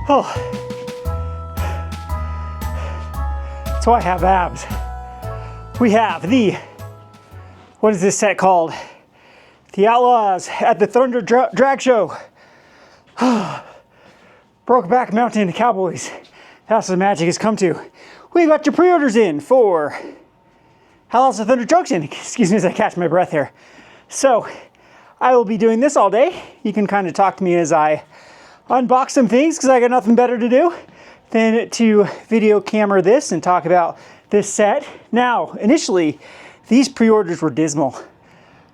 Oh, that's why I have abs. We have what is this set called? The Outlaws at the Thunder Drag Show. Brokeback Mountain Cowboys. House of Magic has come to. We got your pre-orders in for Outlaws at Thunder Junction. Excuse me as I catch my breath here. So, I will be doing this all day. You can kind of talk to me as I unbox some things because I got nothing better to do than to video camera this and talk about this set. Now, initially, these pre-orders were dismal.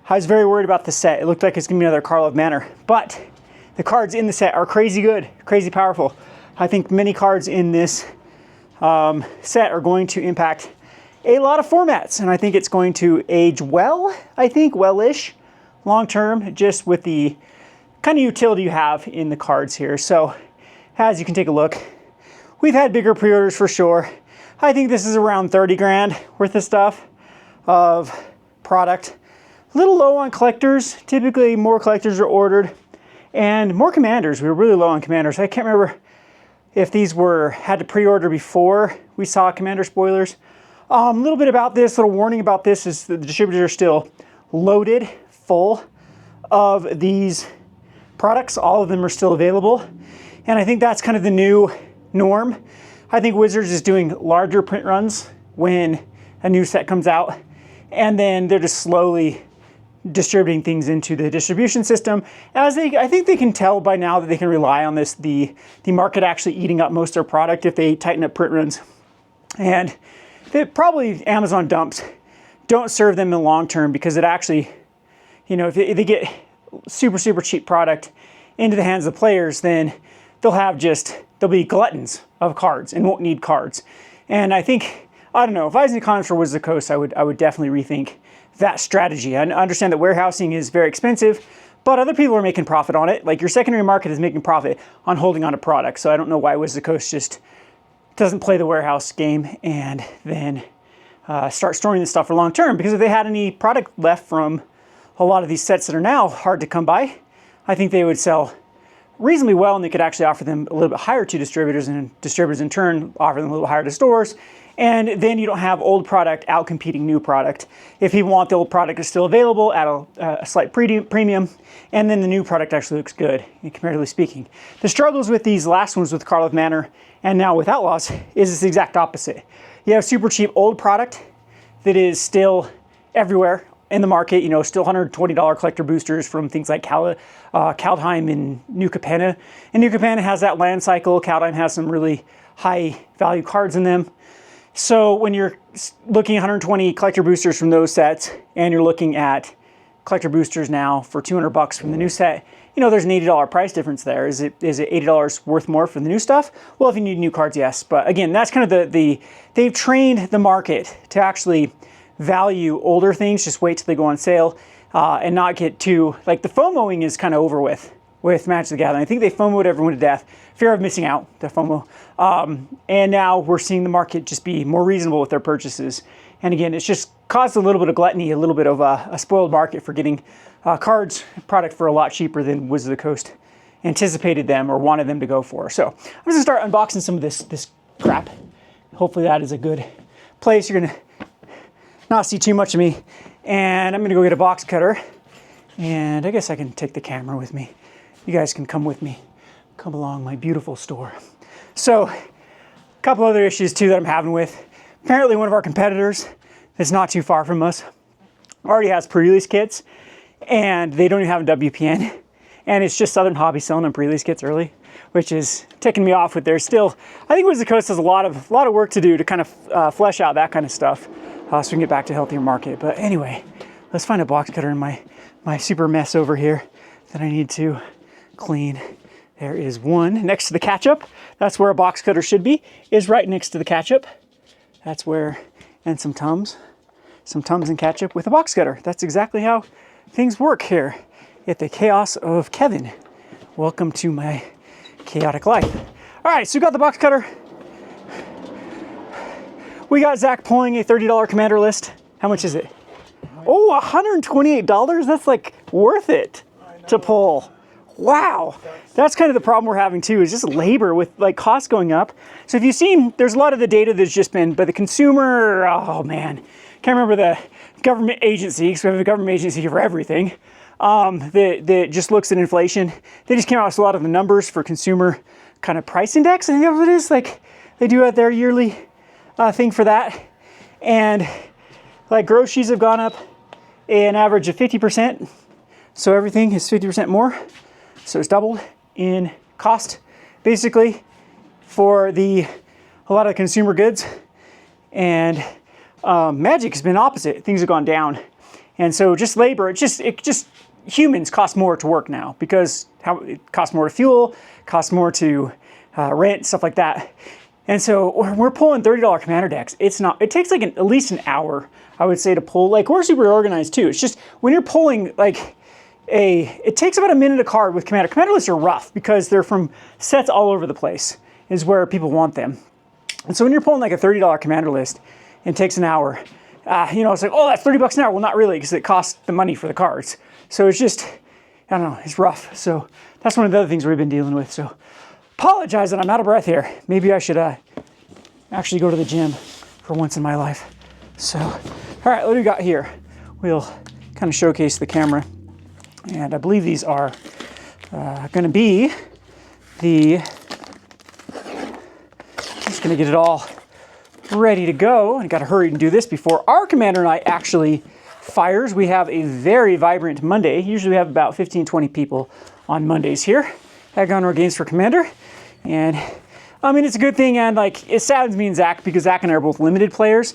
I was very worried about the set. It looked like it's gonna be another Carl of Manor, but the cards in the set are crazy good, crazy powerful. I think many cards in this set are going to impact a lot of formats, and I think it's going to age well, I think, well-ish, long-term, just with the kind of utility you have in the cards here. So, as you can take a look, we've had bigger pre-orders for sure. I think this is around 30 grand worth of stuff, of product. A little low on collectors. Typically, more collectors are ordered. And more commanders. We were really low on commanders. I can't remember if these had to pre-order before we saw commander spoilers. A little bit about this, little warning about this is that the distributors are still loaded, full of these products. All of them are still available. And I think that's kind of the new norm. I think Wizards is doing larger print runs when a new set comes out. And then they're just slowly distributing things into the distribution system. As I think they can tell by now that they can rely on this, the market actually eating up most of their product if they tighten up print runs. And probably Amazon dumps don't serve them in the long term because it actually, you know, if they get super, super cheap product into the hands of the players, then they'll be gluttons of cards and won't need cards. And I think, I don't know, if I was an economist for Wizards of the Coast, I would definitely rethink that strategy. I understand that warehousing is very expensive, but other people are making profit on it. Like your secondary market is making profit on holding on to product. So I don't know why Wizards of the Coast just doesn't play the warehouse game and then start storing this stuff for long term. Because if they had any product left from a lot of these sets that are now hard to come by, I think they would sell reasonably well, and they could actually offer them a little bit higher to distributors, and distributors in turn offer them a little higher to stores. And then you don't have old product out competing new product. If people want the old product is still available at a slight premium, and then the new product actually looks good, comparatively speaking. The struggles with these last ones with Carl of Manor and now with Outlaws is the exact opposite. You have super cheap old product that is still everywhere in the market, you know, still $120 collector boosters from things like Kaldheim and New Capenna. And New Capenna has that land cycle. Kaldheim has some really high value cards in them. So when you're looking at 120 collector boosters from those sets, and you're looking at collector boosters now for $200 from the new set, you know, there's an $80 price difference there. Is it $80 worth more for the new stuff? Well, if you need new cards, yes. But again, that's kind of they've trained the market to actually value older things, just wait till they go on sale, and not get too, like the FOMOing is kind of over with Magic the Gathering. I think they FOMO'd everyone to death. Fear of missing out, the FOMO. And now we're seeing the market just be more reasonable with their purchases. And again, it's just caused a little bit of gluttony, a little bit of a spoiled market for getting cards, product for a lot cheaper than Wizards of the Coast anticipated them or wanted them to go for. So I'm gonna start unboxing some of this crap. Hopefully that is a good place. You're gonna not see too much of me. And I'm gonna go get a box cutter. And I guess I can take the camera with me. You guys can come with me. Come along my beautiful store. So, a couple other issues too that I'm having with. Apparently one of our competitors that's not too far from us already has pre-release kits, and they don't even have a WPN. And it's just Southern Hobby selling them pre-release kits early, which is ticking me off with their still. I think Wizards of the Coast has a lot of work to do to kind of flesh out that kind of stuff so we can get back to a healthier market. But anyway, let's find a box cutter in my super mess over here that I need to clean. There is one next to the catch-up. That's where a box cutter should be, is right next to the catch-up. That's where, and some Tums and catch-up with a box cutter. That's exactly how things work here at the Chaos of Kevin. Welcome to my chaotic life. All right, so we got the box cutter. We got Zach pulling a $30 commander list. How much is it? Oh, $128? That's like worth it to pull. Wow, that's kind of the problem we're having too, is just labor with like costs going up. So if you've seen, there's a lot of the data that's just been, but the consumer, oh man, can't remember the government agency, because we have a government agency for everything, that just looks at inflation. They just came out with a lot of the numbers for consumer kind of price index, I think that's what it is. Like they do their yearly thing for that. And like groceries have gone up an average of 50%. So everything is 50% more. So it's doubled in cost, basically, for a lot of consumer goods. And magic has been opposite. Things have gone down. And so just labor, humans cost more to work now because it costs more to fuel, costs more to rent, stuff like that. And so we're pulling $30 commander decks. It takes like at least an hour, I would say, to pull. Like we're super organized too. It's just when you're pulling like it takes about a minute a card with commander. Commander lists are rough because they're from sets all over the place is where people want them. And so when you're pulling like a $30 commander list, it takes an hour. It's like, oh, that's $30 an hour. Well, not really, because it costs the money for the cards. So it's just, I don't know, it's rough. So that's one of the other things we've been dealing with. So apologize that I'm out of breath here. Maybe I should actually go to the gym for once in my life. So, all right, what do we got here? We'll kind of showcase the camera. And I believe these are going to be just going to get it all ready to go. I got to hurry and do this before our commander night actually fires. We have a very vibrant Monday. Usually we have about 15, 20 people on Mondays here at Gunroad Games for Commander. And I mean, it's a good thing. And like, it saddens me and Zach because Zach and I are both limited players.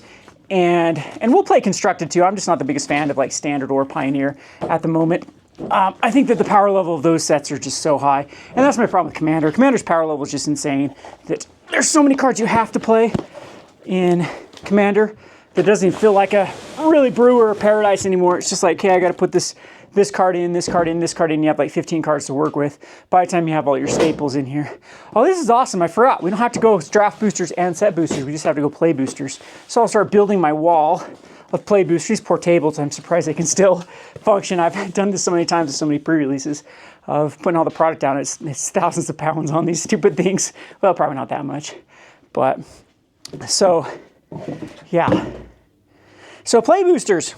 And we'll play constructed too. I'm just not the biggest fan of like standard or pioneer at the moment. I think that the power level of those sets are just so high. And that's my problem with Commander. Commander's power level is just insane. That there's so many cards you have to play in Commander that doesn't even feel like a really Brewer or Paradise anymore. It's just like, okay, I got to put this card in, this card in, this card in. You have like 15 cards to work with by the time you have all your staples in here. Oh, this is awesome. I forgot. We don't have to go draft boosters and set boosters. We just have to go play boosters. So I'll start building my wall of play boosters. These poor tables, I'm surprised they can still function. I've done this so many times with so many pre-releases of putting all the product down. It's thousands of pounds on these stupid things. Well, probably not that much. But, so, yeah. So play boosters.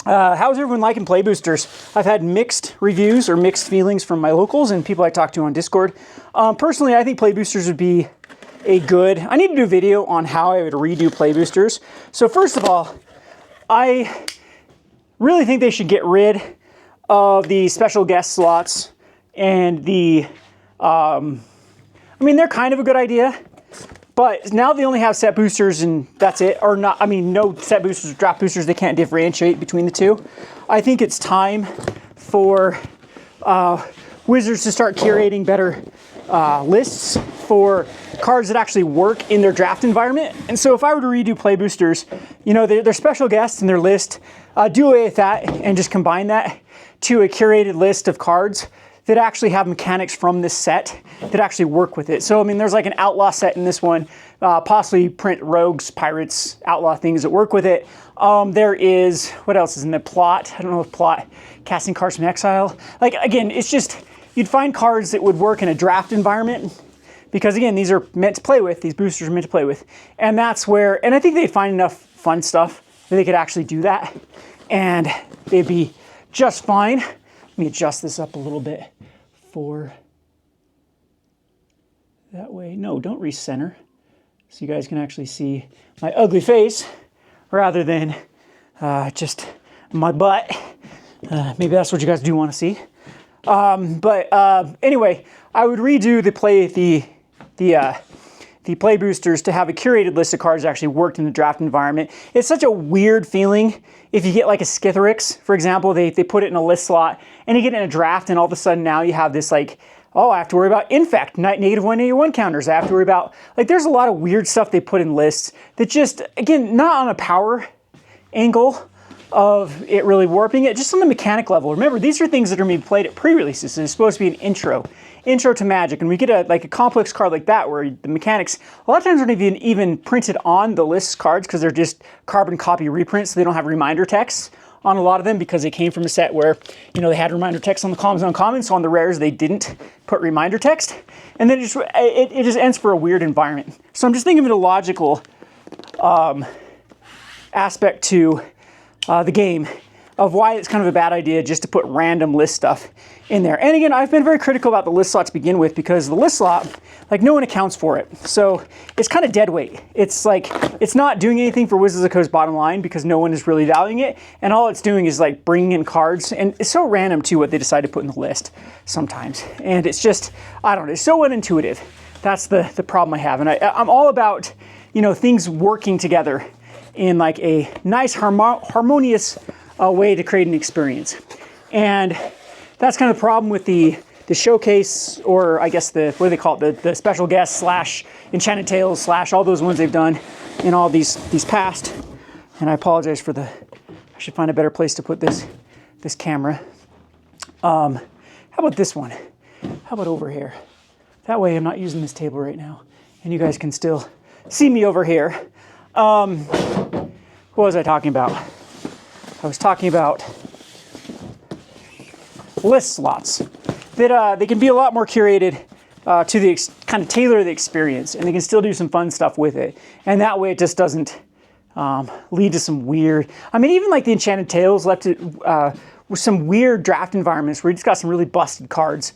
How's everyone liking play boosters? I've had mixed reviews or mixed feelings from my locals and people I talk to on Discord. Personally, I think play boosters would be I need to do a video on how I would redo play boosters. So first of all, I really think they should get rid of the special guest slots and they're kind of a good idea, but now they only have set boosters and that's it, or not, no set boosters or draft boosters. They can't differentiate between the two. I think it's time for Wizards to start curating better lists for cards that actually work in their draft environment. And so if I were to redo play boosters, their special guests in their list, do away with that and just combine that to a curated list of cards that actually have mechanics from this set that actually work with it. So, there's like an outlaw set in this one, possibly print rogues, pirates, outlaw things that work with it. There is, what else is in the plot? I don't know if plot, casting cards from exile. Like, again, it's just, you'd find cards that would work in a draft environment because, again, these are meant to play with. These boosters are meant to play with. And that's where, and I think they'd find enough fun stuff that they could actually do that. And they'd be just fine. Let me adjust this up a little bit for that way. No, don't recenter. So you guys can actually see my ugly face rather than just my butt. Maybe that's what you guys do want to see. Anyway, I would redo the play boosters to have a curated list of cards that actually worked in the draft environment. It's such a weird feeling if you get like a Skitherix, for example, they put it in a list slot and you get in a draft and all of a sudden now you have this like, oh, I have to worry about infect, -1/-1 counters. I have to worry about, like, there's a lot of weird stuff they put in lists that just, again, not on a power angle of it really warping it, just on the mechanic level. Remember, these are things that are being played at pre-releases, and it's supposed to be an intro to Magic. And we get a complex card like that where the mechanics a lot of times aren't even printed on the list cards because they're just carbon copy reprints, so they don't have reminder text on a lot of them because they came from a set where, you know, they had reminder text on the commons and uncommons. So on the rares, they didn't put reminder text. And then it just ends for a weird environment. So I'm just thinking of it a logical aspect to the game of why it's kind of a bad idea just to put random list stuff in there. And again, I've been very critical about the list slot to begin with because the list slot, like, no one accounts for it. So it's kind of dead weight. It's like, it's not doing anything for Wizards of the Coast bottom line because no one is really valuing it. And all it's doing is like bringing in cards. And it's so random too what they decide to put in the list sometimes. And it's just, I don't know, it's so unintuitive. That's the problem I have. And I'm all about, you know, things working together in like a nice harmonious way to create an experience. And that's kind of the problem with the showcase, or I guess what do they call it, the special guest slash Enchanted Tales slash all those ones they've done in all these past. And I apologize for I should find a better place to put this camera. How about this one? How about over here? That way I'm not using this table right now and you guys can still see me over here. What was I talking about? I was talking about list slots that they can be a lot more curated to kind of tailor the experience, and they can still do some fun stuff with it. And that way it just doesn't lead to some weird, I mean, even like the Enchanted Tales left it with some weird draft environments where you just got some really busted cards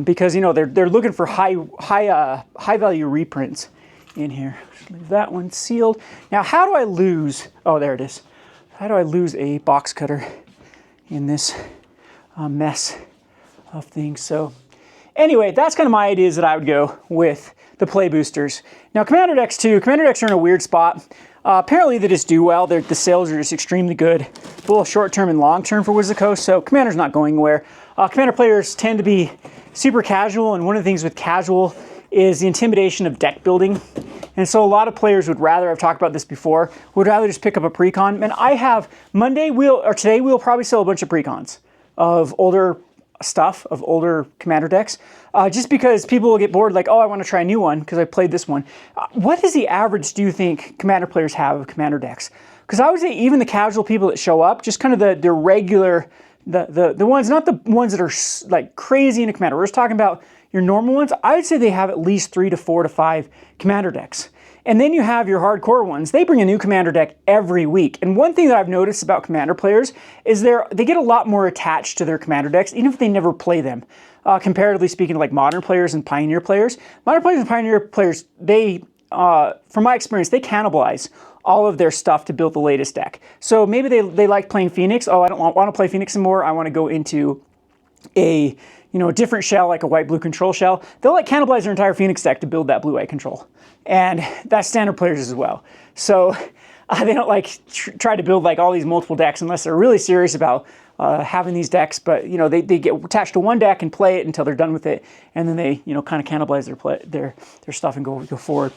because, you know, they're looking for high value reprints in here. Just leave that one sealed. Now, how do I lose? Oh, there it is. How do I lose a box cutter in this mess of things? So anyway, that's kind of my ideas that I would go with the play boosters. Now, Commander decks too. Commander decks are in a weird spot. Apparently they just do well. The sales are just extremely good, both short-term and long-term for Wizards of the Coast, so Commander's not going anywhere. Commander players tend to be super casual, and one of the things with casual is the intimidation of deck building. And so a lot of players would rather, I've talked about this before, would rather just pick up a precon. And I have, today we'll probably sell a bunch of precons of older stuff, of older Commander decks, just because people will get bored, like, oh, I want to try a new one because I played this one. What is the average, do you think, Commander players have of Commander decks? Because I would say even the casual people that show up, just kind of the regular, the ones, not the ones that are like crazy into Commander. We're just talking about your normal ones. I would say they have at least 3 to 4 to 5 Commander decks. And then you have your hardcore ones. They bring a new Commander deck every week. And one thing that I've noticed about Commander players is they get a lot more attached to their Commander decks, even if they never play them. Comparatively speaking, like Modern players and Pioneer players. Modern players and Pioneer players, they, from my experience, they cannibalize all of their stuff to build the latest deck. So maybe they like playing Phoenix. Oh, I don't want to play Phoenix anymore. I want to go into a different shell, like a white-blue control shell. They'll like cannibalize their entire Phoenix deck to build that blue-white control. And that's standard players as well. So they don't like try to build like all these multiple decks unless they're really serious about having these decks. But, you know, they get attached to one deck and play it until they're done with it. And then they, kind of cannibalize their stuff and go forward.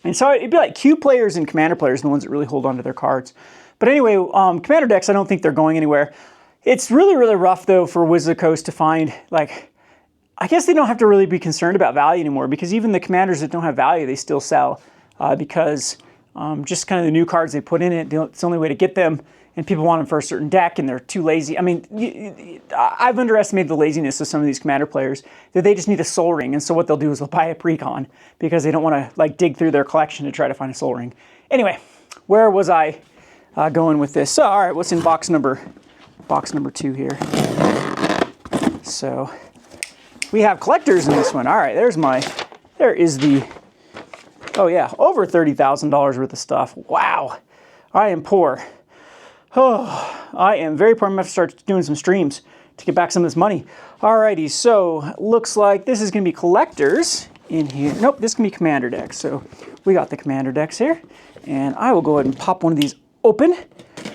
And so it'd be like Q players and Commander players, the ones that really hold on to their cards. But anyway, Commander decks, I don't think they're going anywhere. It's really, really rough, though, for Wizards of the Coast to find, like, I guess they don't have to really be concerned about value anymore, because even the commanders that don't have value, they still sell, because just kind of the new cards they put in it, it's the only way to get them, and people want them for a certain deck, and they're too lazy. I mean, I've underestimated the laziness of some of these Commander players, that they just need a Soul Ring, and so what they'll do is they'll buy a precon, because they don't want to, like, dig through their collection to try to find a Soul Ring. Anyway, where was I going with this? So, all right, what's in box number 2 here? So we have collectors in this one. All right, there is the, oh yeah, over $30,000 worth of stuff. Wow, I am poor. Oh, I am very poor. I'm gonna have to start doing some streams to get back some of this money. Alrighty, so looks like this is gonna be collectors in here. Nope, this can be Commander decks. So we got the Commander decks here, and I will go ahead and pop one of these open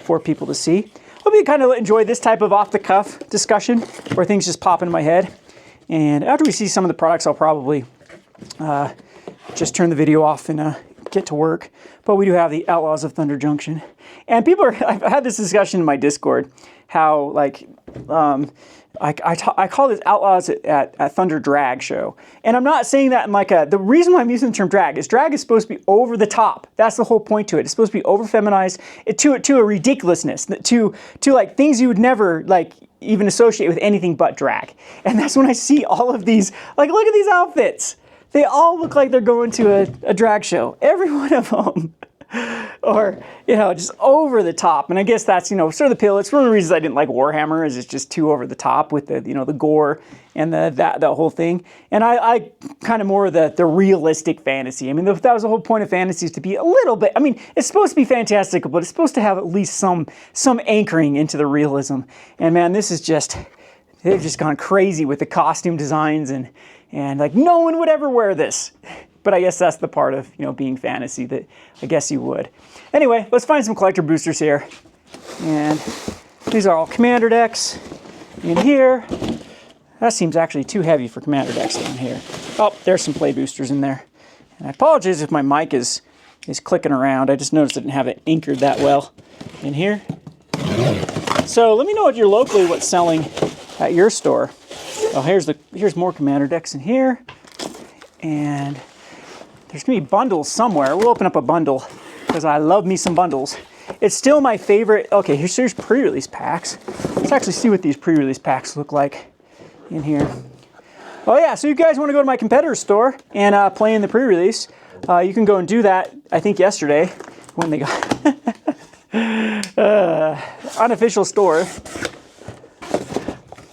for people to see. Hope you kind of enjoy this type of off-the-cuff discussion where things just pop into my head. And after we see some of the products, I'll probably just turn the video off and get to work. But we do have the Outlaws of Thunder Junction. And I've had this discussion in my Discord, how like, I call this Outlaws at Thunder Drag Show. And I'm not saying that in like the reason why I'm using the term drag is supposed to be over the top. That's the whole point to it. It's supposed to be over feminized to a ridiculousness, to like things you would never like even associate with anything but drag. And that's when I see all of these, like, look at these outfits. They all look like they're going to a drag show. Every one of them. Or, you know, just over the top. And I guess that's, you know, sort of the appeal. It's one of the reasons I didn't like Warhammer, is it's just too over the top with the, you know, the gore and that whole thing. And I kind of more the realistic fantasy. I mean, that was the whole point of fantasy, is to be a little bit, I mean, it's supposed to be fantastical, but it's supposed to have at least some anchoring into the realism. And man, this is just, they've just gone crazy with the costume designs and like no one would ever wear this. But I guess that's the part of, you know, being fantasy that I guess you would. Anyway, let's find some collector boosters here. And these are all commander decks in here. That seems actually too heavy for commander decks down here. Oh, there's some play boosters in there. And I apologize if my mic is clicking around. I just noticed I didn't have it anchored that well in here. So let me know what's selling at your store. Oh, here's more commander decks in here. And there's gonna be bundles somewhere. We'll open up a bundle because I love me some bundles. It's still my favorite. Okay, here's pre-release packs. Let's actually see what these pre-release packs look like in here. Oh yeah, so you guys want to go to my competitor store and play in the pre-release, you can go and do that. I think yesterday when they got unofficial store.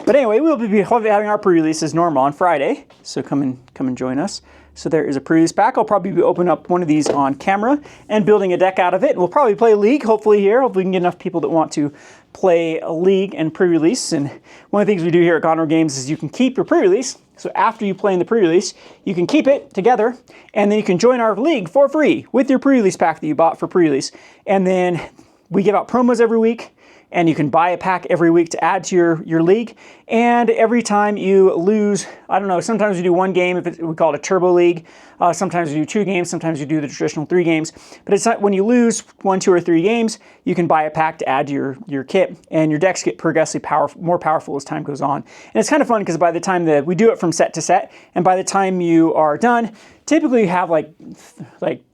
But anyway, we'll be having our pre-release as normal on Friday, so come and join us. So there is a pre-release pack. I'll probably be opening up one of these on camera and building a deck out of it. We'll probably play a league, hopefully here. Hopefully we can get enough people that want to play a league and pre-release. And one of the things we do here at Gondor Games is you can keep your pre-release. So after you play in the pre-release, you can keep it together, and then you can join our league for free with your pre-release pack that you bought for pre-release. And then we give out promos every week, and you can buy a pack every week to add to your league. And every time you lose, I don't know, sometimes we do one game, we call it a turbo league. Sometimes we do 2 games, sometimes we do the traditional 3 games. But it's not, when you lose 1, 2, or 3 games, you can buy a pack to add to your kit, and your decks get progressively more powerful as time goes on. And it's kind of fun because by the time that we do it from set to set, and by the time you are done, typically you have like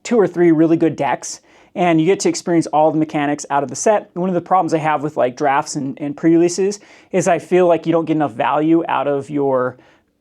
2 or 3 really good decks, and you get to experience all the mechanics out of the set. One of the problems I have with like drafts and pre-releases is I feel like you don't get enough value out of your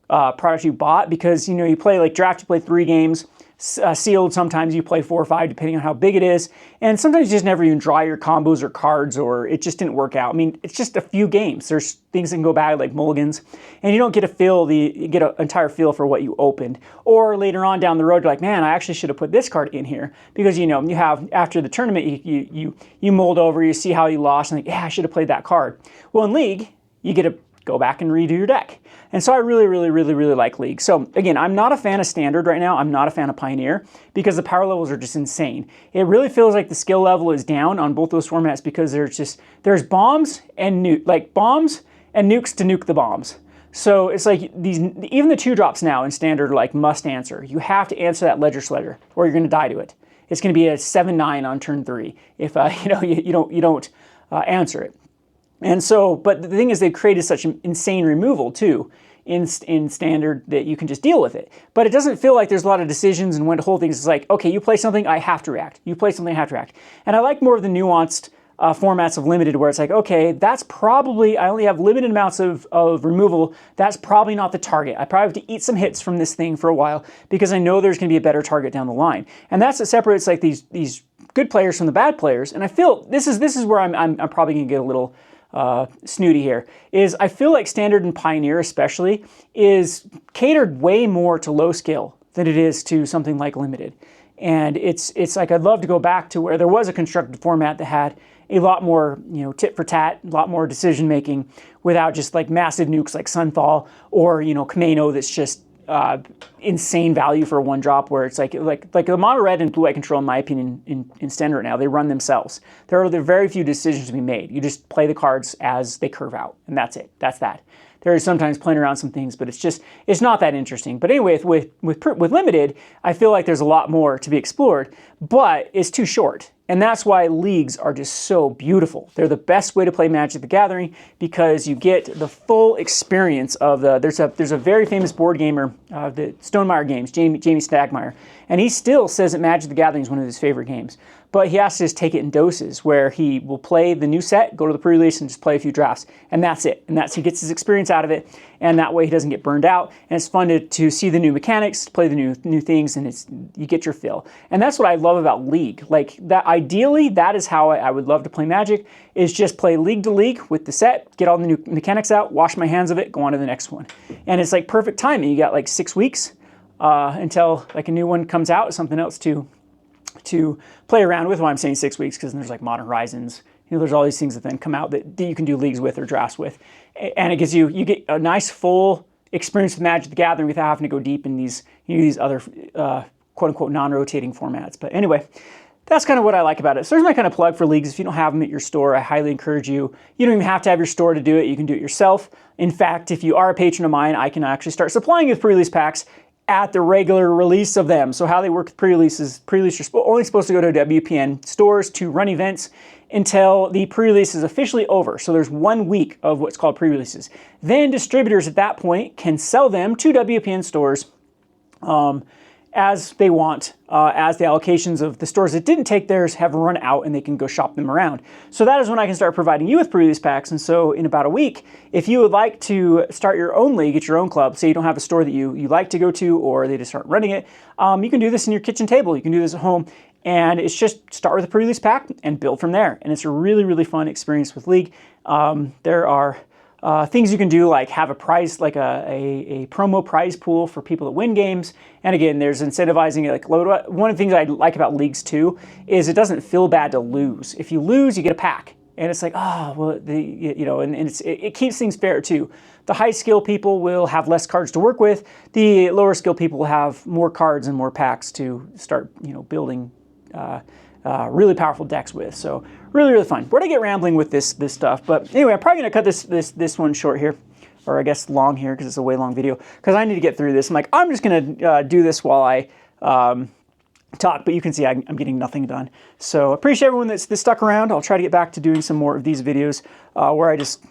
product you bought, because, you know, you play like draft, you play 3 games, sealed sometimes you play 4 or 5 depending on how big it is, and sometimes you just never even draw your combos or cards, or it just didn't work out. I mean, it's just a few games. There's things that can go bad like mulligans, and you don't get you get an entire feel for what you opened. Or later on down the road, you're like, man, I actually should have put this card in here, because, you know, you have, after the tournament, you mulled over, you see how you lost, and like, yeah, I should have played that card. Well, in League, you get to go back and redo your deck. And so I really, really, really, really like League. So again, I'm not a fan of Standard right now. I'm not a fan of Pioneer, because the power levels are just insane. It really feels like the skill level is down on both those formats, because there's bombs and bombs and nukes to nuke the bombs. So it's like even the 2-drops now in Standard are like must answer. You have to answer that Ledger Sledger, or you're going to die to it. It's going to be a 7-9 on turn 3 if you don't answer it. And so, but the thing is, they've created such an insane removal too in Standard that you can just deal with it. But it doesn't feel like there's a lot of decisions and when to hold things. It's like, okay, you play something, I have to react. You play something, I have to react. And I like more of the nuanced formats of Limited, where it's like, okay, that's probably, I only have limited amounts of removal. That's probably not the target. I probably have to eat some hits from this thing for a while, because I know there's going to be a better target down the line. And that's what separates like these good players from the bad players. And I feel this is where I'm probably going to get a little snooty here, is I feel like Standard and Pioneer especially is catered way more to low skill than it is to something like Limited. And it's like, I'd love to go back to where there was a constructed format that had a lot more, you know, tit for tat, a lot more decision making, without just like massive nukes like Sunfall, or, you know, Kameno that's just insane value for a 1-drop, where it's like the mono red and blue eye control, in my opinion, in Standard right now, they run themselves. There are very few decisions to be made. You just play the cards as they curve out, and that's it. That's that. There is sometimes playing around some things, but it's not that interesting. But anyway, with limited, I feel like there's a lot more to be explored, but it's too short. And that's why leagues are just so beautiful. They're the best way to play Magic the Gathering because you get the full experience of there's a very famous board gamer, the Stonemaier Games, Jamie Stagmeyer, and he still says that Magic the Gathering is one of his favorite games. But he has to just take it in doses where he will play the new set, go to the pre-release, and just play a few drafts. And that's it. And he gets his experience out of it. And that way he doesn't get burned out. And it's fun to see the new mechanics, to play the new things, and you get your fill. And that's what I love about League. Like that, ideally, that is how I would love to play Magic, is just play league to league with the set, get all the new mechanics out, wash my hands of it, go on to the next one. And it's like perfect timing. You got like 6 weeks until like a new one comes out, something else to play around with. Why I'm saying 6 weeks, because there's like Modern Horizons, there's all these things that then come out that you can do leagues with or drafts with, and it gives you get a nice full experience with Magic the Gathering without having to go deep in these other quote unquote non-rotating formats. But anyway, that's kind of what I like about it. So there's my kind of plug for leagues. If you don't have them at your store, I highly encourage you. You don't even have to have your store to do it. You can do it yourself. In fact, if you are a patron of mine, I can actually start supplying you with pre-release packs at the regular release of them. So how they work with pre-releases, you're only supposed to go to WPN stores to run events until the pre-release is officially over. So there's 1 week of what's called pre-releases. Then distributors at that point can sell them to WPN stores as they want, as the allocations of the stores that didn't take theirs have run out and they can go shop them around. So that is when I can start providing you with pre-release packs. And so in about a week, if you would like to start your own league, get your own club, say you don't have a store that you like to go to, or they just start running it, you can do this in your kitchen table. You can do this at home. And it's just start with a pre-release pack and build from there. And it's a really, really fun experience with League. There are things you can do, like have a prize, like a promo prize pool for people that win games. And again, there's incentivizing it. Like one of the things I like about leagues too is it doesn't feel bad to lose. If you lose, you get a pack, and it's like, oh well, and it keeps things fair too. The high skill people will have less cards to work with. The lower skill people will have more cards and more packs to start, building really powerful decks with. So really, really fun. We're gonna get rambling with this stuff, but anyway, I'm probably gonna cut this one short here, or I guess long here, because it's a way long video, because I need to get through this. I'm just gonna do this while I talk, but you can see I'm getting nothing done. So appreciate everyone that's stuck around. I'll try to get back to doing some more of these videos where I just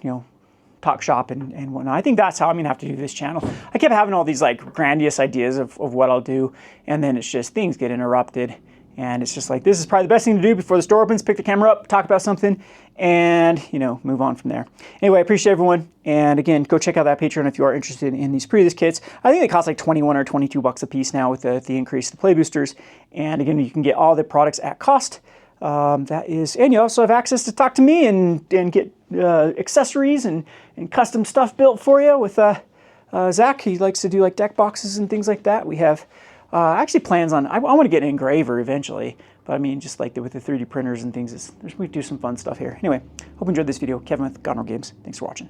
talk shop and whatnot. I think that's how I'm gonna have to do this channel. I kept having all these like grandiose ideas of what I'll do, and then it's just things get interrupted. And it's just like, this is probably the best thing to do before the store opens, pick the camera up, talk about something, and, move on from there. Anyway, I appreciate everyone. And again, go check out that Patreon if you are interested in these pre-release kits. I think they cost like 21 or 22 bucks a piece now with the increase in the play boosters. And again, you can get all the products at cost. And you also have access to talk to me and get accessories and custom stuff built for you with Zach. He likes to do like deck boxes and things like that. We have actually plans on, I want to get an engraver eventually, but I mean, just like with the 3D printers and things, we do some fun stuff here. Anyway, hope you enjoyed this video. Kevin with Gonro Games. Thanks for watching.